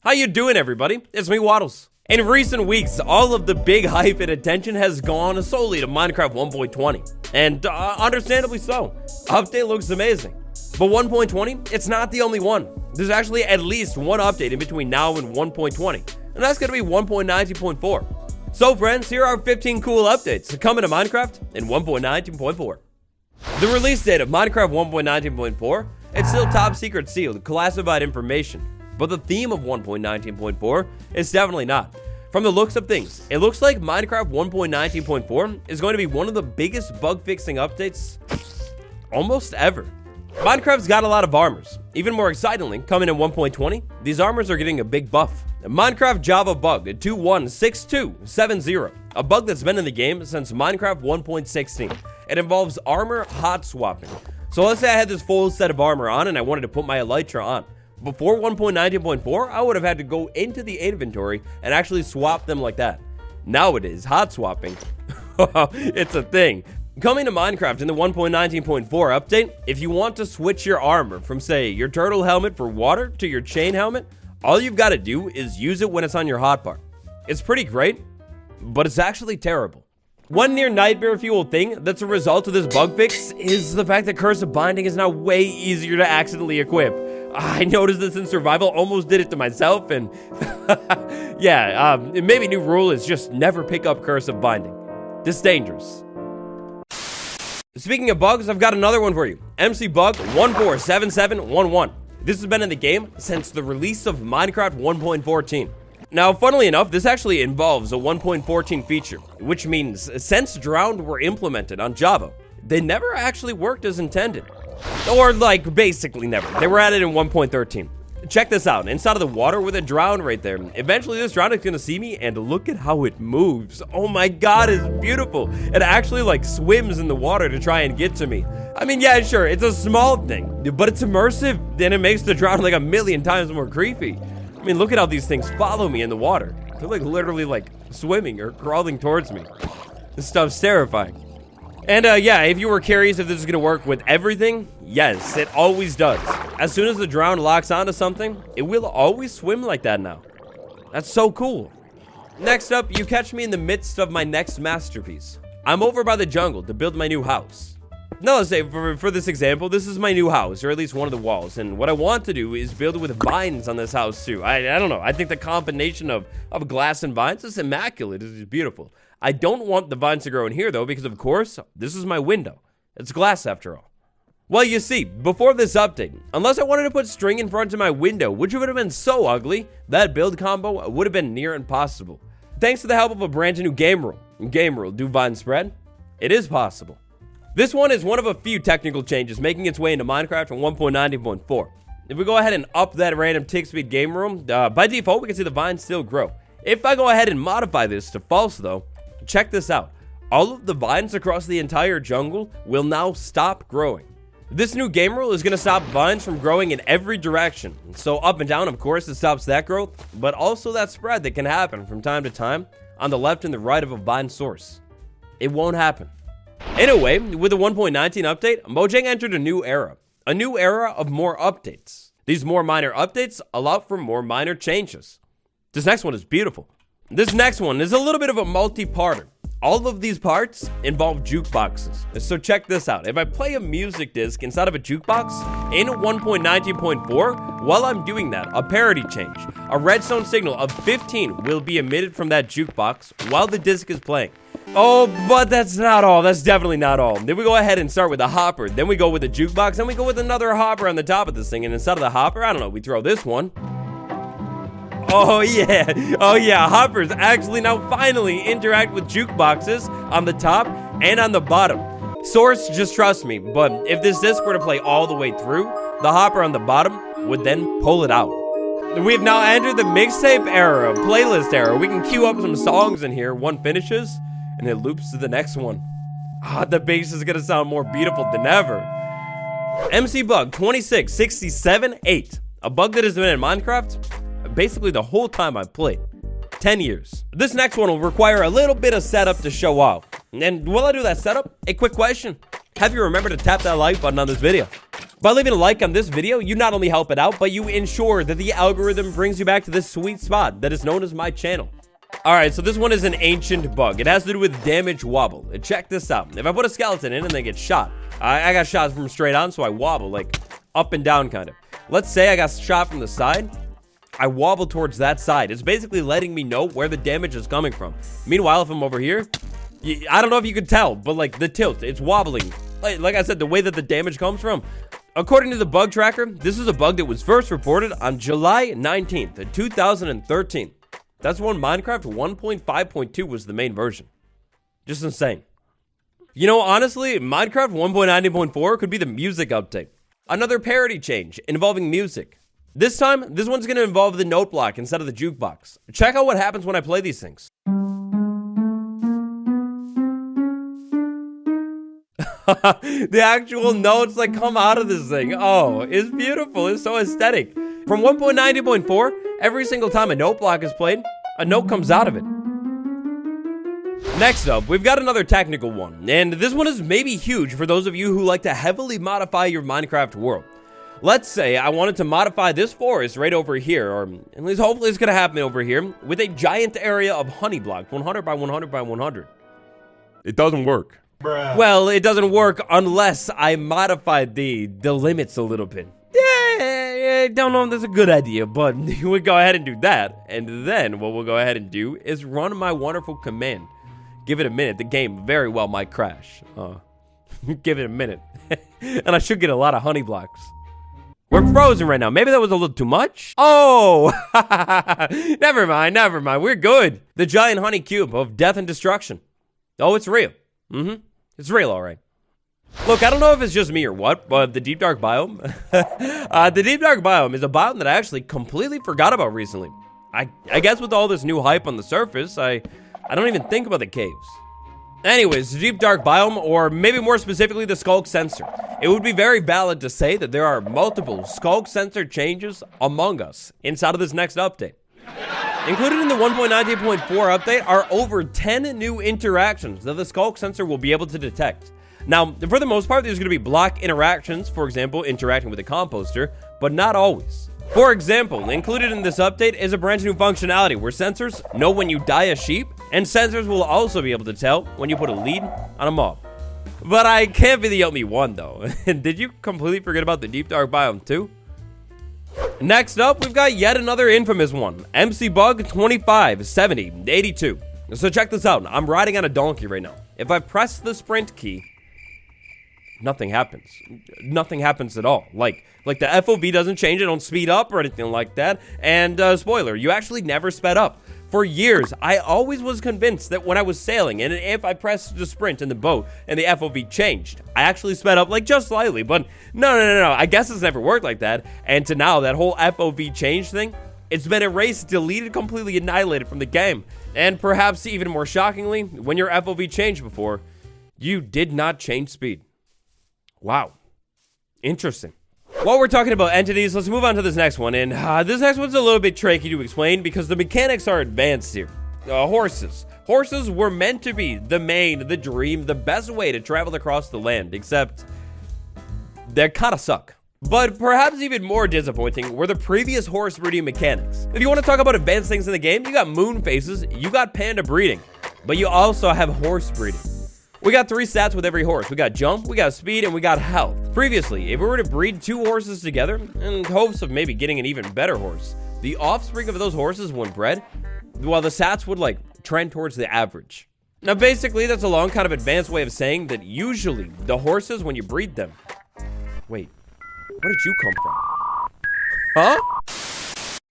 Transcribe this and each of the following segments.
How you doing, everybody? It's me, Waddles. In recent weeks, all of the big hype and attention has gone solely to Minecraft 1.20, and understandably so. Update looks amazing. But 1.20, it's not the only one. There's actually at least one update in between now and 1.20, and that's going to be 1.19.4. So friends, here are 15 cool updates coming to Minecraft in 1.19.4. The release date of Minecraft 1.19.4, it's still top secret sealed, classified information. But the theme of 1.19.4 is definitely not. From the looks of things, it looks like Minecraft 1.19.4 is going to be one of the biggest bug fixing updates almost ever. Minecraft's got a lot of armors. Even more excitingly, coming in 1.20, these armors are getting a big buff. Minecraft Java bug 216270, a bug that's been in the game since Minecraft 1.16. It involves armor hot swapping. So let's say I had this full set of armor on and I wanted to put my elytra on. Before 1.19.4, I would have had to go into the inventory and actually swap them like that. Nowadays, hot swapping, it's a thing. Coming to Minecraft in the 1.19.4 update, if you want to switch your armor from, say, your turtle helmet for water to your chain helmet, all you've got to do is use it when it's on your hotbar. It's pretty great, but it's actually terrible. One near nightmare fuel thing that's a result of this bug fix is the fact that Curse of Binding is now way easier to accidentally equip. I noticed this in survival, almost did it to myself, and maybe new rule is just never pick up Curse of Binding. This is dangerous. Speaking of bugs, I've got another one for you. MC Bug 147711. This has been in the game since the release of Minecraft 1.14. Now, funnily enough, this actually involves a 1.14 feature, which means since Drowned were implemented on Java, they never actually worked as intended. Or, like, basically never. They were added in 1.13. Check this out. Inside of the water with a drown right there. Eventually, this drown is going to see me, and look at how it moves. Oh my god, it's beautiful. It actually, like, swims in the water to try and get to me. I mean, yeah, sure, it's a small thing, but it's immersive. Then it makes the drown, like, a million times more creepy. I mean, look at how these things follow me in the water. They're, like, literally, like, swimming or crawling towards me. This stuff's terrifying. And if you were curious if this is going to work with everything, yes, it always does. As soon as the drown locks onto something, it will always swim like that now. That's so cool. Next up, you catch me in the midst of my next masterpiece. I'm over by the jungle to build my new house. Now, let's say, for this example, this is my new house, or at least one of the walls, and what I want to do is build it with vines on this house, too. I don't know, I think the combination of glass and vines is immaculate. It's beautiful. I don't want the vines to grow in here, though, because, of course, this is my window. It's glass, after all. Well, you see, before this update, unless I wanted to put string in front of my window, which would have been so ugly, that build combo would have been near impossible. Thanks to the help of a brand new game rule, do vine spread? It is possible. This one is one of a few technical changes making its way into Minecraft in 1.19.4. If we go ahead and up that random tick speed game room, by default, we can see the vines still grow. If I go ahead and modify this to false, though, check this out. All of the vines across the entire jungle will now stop growing. This new game rule is going to stop vines from growing in every direction. So up and down, of course, it stops that growth, but also that spread that can happen from time to time on the left and the right of a vine source. It won't happen. In a way, with the 1.19 update, Mojang entered a new era of more updates. These more minor updates allow for more minor changes. This next one is beautiful. This next one is a little bit of a multi-parter. All of these parts involve jukeboxes. So check this out. If I play a music disc inside of a jukebox in 1.19.4, while I'm doing that, a parity change, a redstone signal of 15 will be emitted from that jukebox while the disc is playing. Oh, but that's not all. That's definitely not all. Then we go ahead and start with a hopper. Then we go with a jukebox. Then we go with another hopper on the top of this thing. And instead of the hopper, I don't know, we throw this one. Oh yeah, hoppers actually now finally interact with jukeboxes on the top and on the bottom. Source, just trust me, but if this disc were to play all the way through, the hopper on the bottom would then pull it out. We have now entered the mixtape era, playlist era. We can queue up some songs in here, one finishes, and it loops to the next one. The bass is gonna sound more beautiful than ever. MC Bug 26678, a bug that has been in Minecraft basically the whole time I've played. 10 years. This next one will require a little bit of setup to show off. And while I do that setup, a quick question. Have you remembered to tap that like button on this video? By leaving a like on this video, you not only help it out, but you ensure that the algorithm brings you back to this sweet spot that is known as my channel. Alright, so this one is an ancient bug. It has to do with damage wobble. And check this out. If I put a skeleton in and they get shot, I got shot from straight on, so I wobble, like up and down kind of. Let's say I got shot from the side. I wobble towards that side. It's basically letting me know where the damage is coming from. Meanwhile, if I'm over here, I don't know if you could tell, but like the tilt, it's wobbling. Like I said, the way that the damage comes from. According to the bug tracker, this is a bug that was first reported on July 19th, 2013. That's when Minecraft 1.5.2 was the main version. Just insane. You know, honestly, Minecraft 1.90.4 could be the music update. Another parody change involving music. This time, this one's going to involve the note block instead of the jukebox. Check out what happens when I play these things. The actual notes that come out of this thing. Oh, it's beautiful. It's so aesthetic. From 1.90.4, every single time a note block is played, a note comes out of it. Next up, we've got another technical one. And this one is maybe huge for those of you who like to heavily modify your Minecraft world. Let's say I wanted to modify this forest right over here, or at least hopefully it's going to happen over here, with a giant area of honey blocks, 100 by 100 by 100. It doesn't work. Bruh. Well, it doesn't work unless I modified the limits a little bit. Yeah, I don't know if that's a good idea, but we'll go ahead and do that. And then what we'll go ahead and do is run my wonderful command. Give it a minute. The game very well might crash. Give it a minute. And I should get a lot of honey blocks. We're frozen right now. Maybe that was a little too much. Oh, never mind. We're good. The giant honey cube of death and destruction. Oh, it's real. It's real, all right. Look, I don't know if it's just me or what, but the deep dark biome, the deep dark biome is a biome that I actually completely forgot about recently. I guess with all this new hype on the surface, I don't even think about the caves. Anyways, the deep dark biome, or maybe more specifically the skulk sensor. It would be very valid to say that there are multiple skulk sensor changes among us inside of this next update. Included in the 1.19.4 update are over 10 new interactions that the skulk sensor will be able to detect. Now, for the most part, there's going to be block interactions, for example, interacting with a composter, but not always. For example, included in this update is a brand new functionality where sensors know when you die a sheep, and sensors will also be able to tell when you put a lead on a mob. But I can't be the only one, though. Did you completely forget about the deep dark biome, too? Next up, we've got yet another infamous one, MC Bug 257082. So check this out. I'm riding on a donkey right now. If I press the sprint key, nothing happens. Nothing happens at all. Like the FOV doesn't change. It don't speed up or anything like that. And spoiler, you actually never sped up. For years, I always was convinced that when I was sailing and if I pressed the sprint in the boat and the FOV changed, I actually sped up like just slightly. But no. I guess it's never worked like that. And to now, that whole FOV change thing, it's been erased, deleted, completely annihilated from the game. And perhaps even more shockingly, when your FOV changed before, you did not change speed. Wow. Interesting. While we're talking about entities, let's move on to this next one. And this next one's a little bit tricky to explain because the mechanics are advanced here. Horses. Horses were meant to be the main, the dream, the best way to travel across the land, except they kind of suck. But perhaps even more disappointing were the previous horse breeding mechanics. If you want to talk about advanced things in the game, you got moon phases, you got panda breeding, but you also have horse breeding. We got 3 stats with every horse. We got jump, we got speed, and we got health. Previously, if we were to breed 2 horses together in hopes of maybe getting an even better horse, the offspring of those horses when bred, well, the stats would like trend towards the average. Now, basically, that's a long kind of advanced way of saying that usually the horses, when you breed them, wait, where did you come from? Huh?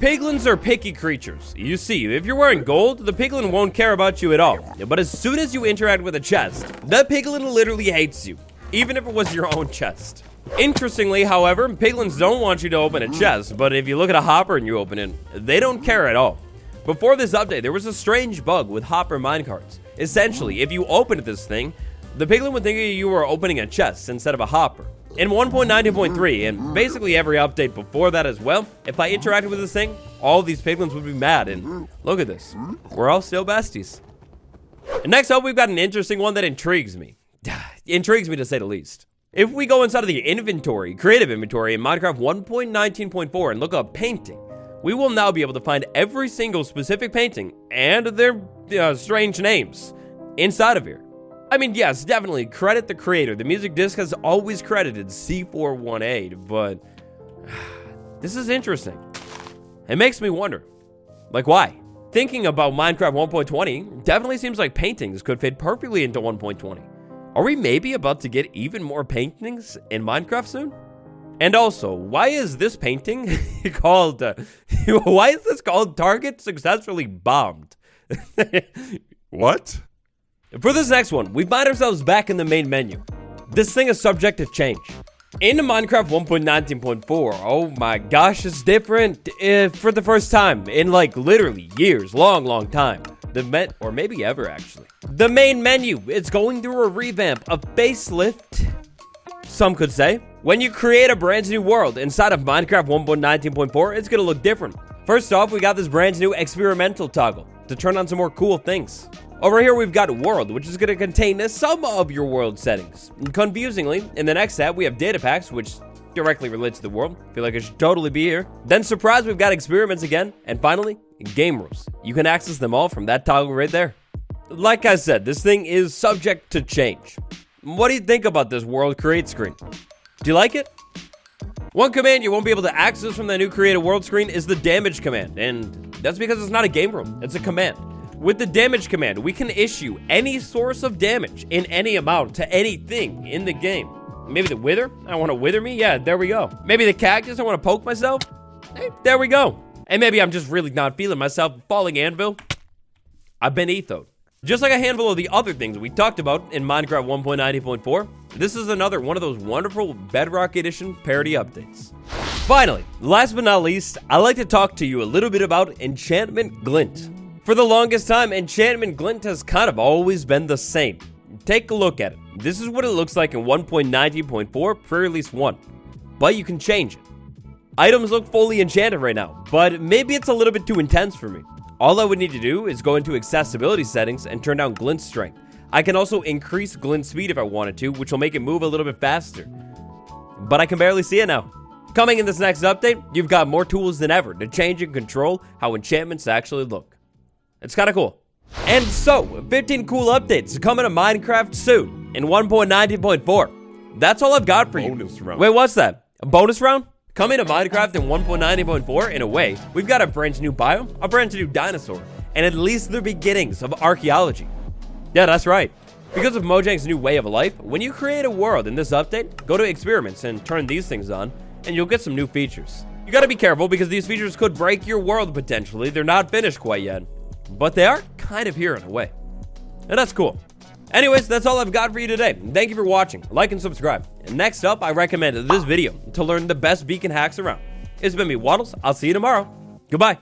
Piglins are picky creatures. You see, if you're wearing gold, the piglin won't care about you at all. But as soon as you interact with a chest, the piglin literally hates you, even if it was your own chest. Interestingly, however, piglins don't want you to open a chest, but if you look at a hopper and you open it, they don't care at all. Before this update, there was a strange bug with hopper minecarts. Essentially, if you opened this thing, the piglin would think you were opening a chest instead of a hopper. In 1.19.3, and basically every update before that as well, if I interacted with this thing, all these piglins would be mad, and look at this. We're all still besties. And next up, we've got an interesting one that intrigues me. Intrigues me to say the least. If we go inside of the inventory, creative inventory in Minecraft 1.19.4 and look up painting, we will now be able to find every single specific painting and their strange names inside of here. I mean, yes, definitely credit the creator. The music disc has always credited C418, but this is interesting. It makes me wonder, like, why? Thinking about Minecraft 1.20, definitely seems like paintings could fit perfectly into 1.20. Are we maybe about to get even more paintings in Minecraft soon? And also, why is this painting called, why is this called Target Successfully Bombed? What? For this next one, we find ourselves back in the main menu. This thing is subject to change. In Minecraft 1.19.4, oh my gosh, it's different for the first time in like literally years, long time. Or maybe ever actually. The main menu, it's going through a revamp, a facelift, some could say. When you create a brand new world inside of Minecraft 1.19.4, it's gonna look different. First off, we got this brand new experimental toggle to turn on some more cool things. Over here, we've got world, which is going to contain some of your world settings. And confusingly, in the next tab, we have data packs, which directly relates to the world. I feel like it should totally be here. Then, surprise, we've got experiments again. And finally, game rules. You can access them all from that toggle right there. Like I said, this thing is subject to change. What do you think about this world create screen? Do you like it? One command you won't be able to access from the new create a world screen is the damage command. And that's because it's not a game rule, it's a command. With the damage command, we can issue any source of damage in any amount to anything in the game. Maybe the wither? I want to wither me? Yeah, there we go. Maybe the cactus? I want to poke myself? Hey, there we go. And maybe I'm just really not feeling myself. Falling anvil? I've been ethoed. Just like a handful of the other things we talked about in Minecraft 1.90.4, this is another one of those wonderful Bedrock Edition parody updates. Finally, last but not least, I'd like to talk to you a little bit about Enchantment Glint. For the longest time, Enchantment Glint has kind of always been the same. Take a look at it. This is what it looks like in 1.19.4 pre-release 1, but you can change it. Items look fully enchanted right now, but maybe it's a little bit too intense for me. All I would need to do is go into accessibility settings and turn down glint strength. I can also increase glint speed if I wanted to, which will make it move a little bit faster. But I can barely see it now. Coming in this next update, you've got more tools than ever to change and control how enchantments actually look. It's kind of cool. And so, 15 cool updates coming to Minecraft soon in 1.19.4. That's all I've got for you. Bonus round. Wait, what's that? A bonus round? Coming to Minecraft in 1.19.4, in a way, we've got a brand new biome, a brand new dinosaur, and at least the beginnings of archaeology. Yeah, that's right. Because of Mojang's new way of life, when you create a world in this update, go to experiments and turn these things on, and you'll get some new features. You gotta be careful because these features could break your world potentially. They're not finished quite yet, but they are kind of here in a way. And that's cool. Anyways, that's all I've got for you today. Thank you for watching. Like and subscribe. And next up, I recommend this video to learn the best beacon hacks around. It's been me, watl. I'll see you tomorrow. Goodbye.